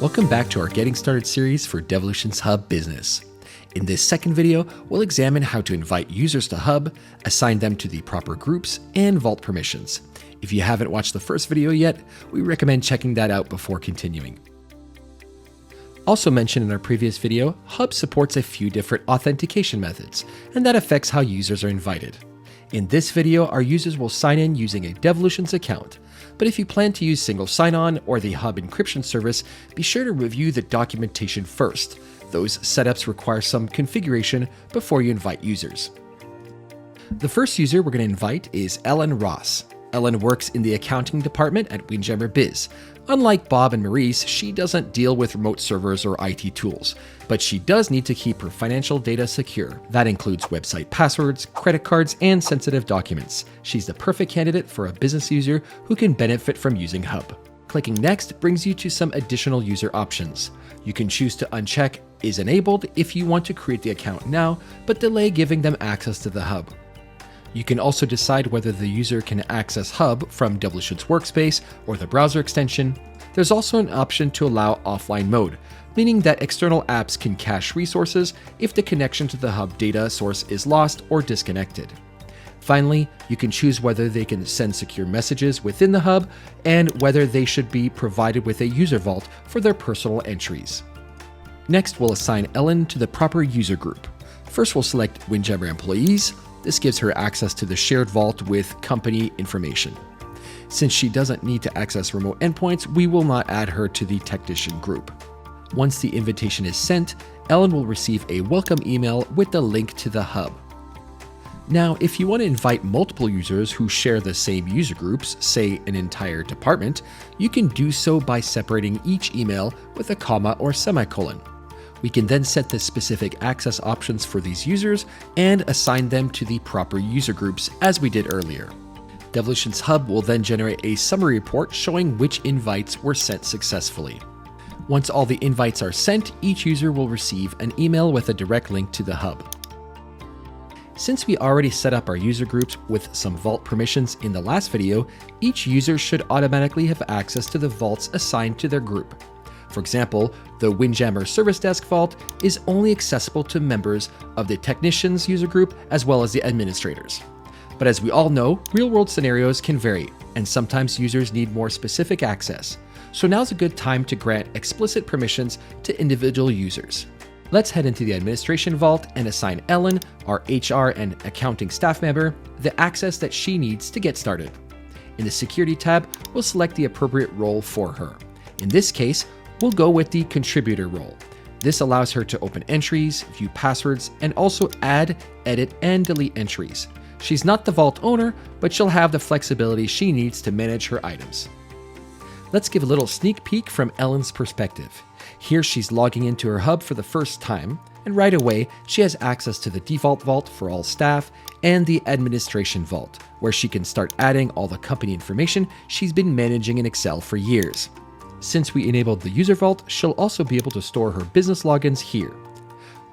Welcome back to our Getting Started series for Devolutions Hub Business. In this second video, we'll examine how to invite users to Hub, assign them to the proper groups, and vault permissions. If you haven't watched the first video yet, we recommend checking that out before continuing. Also mentioned in our previous video, Hub supports a few different authentication methods, and that affects how users are invited. In this video, our users will sign in using a Devolutions account, but if you plan to use single sign-on or the Hub encryption service, be sure to review the documentation first. Those setups require some configuration before you invite users. The first user we're going to invite is Ellen Ross. Ellen works in the accounting department at Windjammer Biz. Unlike Bob and Maurice, she doesn't deal with remote servers or IT tools, but she does need to keep her financial data secure. That includes website passwords, credit cards, and sensitive documents. She's the perfect candidate for a business user who can benefit from using Hub. Clicking Next brings you to some additional user options. You can choose to uncheck is enabled if you want to create the account now, but delay giving them access to the Hub. You can also decide whether the user can access Hub from Devolutions Workspace or the browser extension. There's also an option to allow offline mode, meaning that external apps can cache resources if the connection to the Hub data source is lost or disconnected. Finally, you can choose whether they can send secure messages within the Hub and whether they should be provided with a user vault for their personal entries. Next, we'll assign Ellen to the proper user group. First, we'll select Windjammer employees. This gives her access to the shared vault with company information. Since she doesn't need to access remote endpoints, we will not add her to the technician group. Once the invitation is sent, Ellen will receive a welcome email with the link to the Hub. Now, if you want to invite multiple users who share the same user groups, say an entire department, you can do so by separating each email with a comma or semicolon. We can then set the specific access options for these users and assign them to the proper user groups as we did earlier. Devolutions Hub will then generate a summary report showing which invites were sent successfully. Once all the invites are sent, each user will receive an email with a direct link to the Hub. Since we already set up our user groups with some vault permissions in the last video, each user should automatically have access to the vaults assigned to their group. For example, the Windjammer Service Desk Vault is only accessible to members of the Technicians user group as well as the administrators. But as we all know, real-world scenarios can vary, and sometimes users need more specific access. So now's a good time to grant explicit permissions to individual users. Let's head into the Administration Vault and assign Ellen, our HR and accounting staff member, the access that she needs to get started. In the Security tab, we'll select the appropriate role for her. In this case, we'll go with the contributor role. This allows her to open entries, view passwords, and also add, edit, and delete entries. She's not the vault owner, but she'll have the flexibility she needs to manage her items. Let's give a little sneak peek from Ellen's perspective. Here she's logging into her Hub for the first time, and right away she has access to the default vault for all staff and the administration vault, where she can start adding all the company information she's been managing in Excel for years. Since we enabled the user vault, she'll also be able to store her business logins here.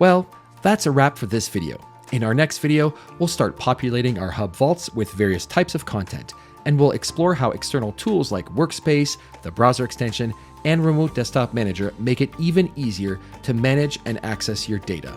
Well, that's a wrap for this video. In our next video, we'll start populating our Hub vaults with various types of content, and we'll explore how external tools like Workspace, the browser extension, and Remote Desktop Manager make it even easier to manage and access your data.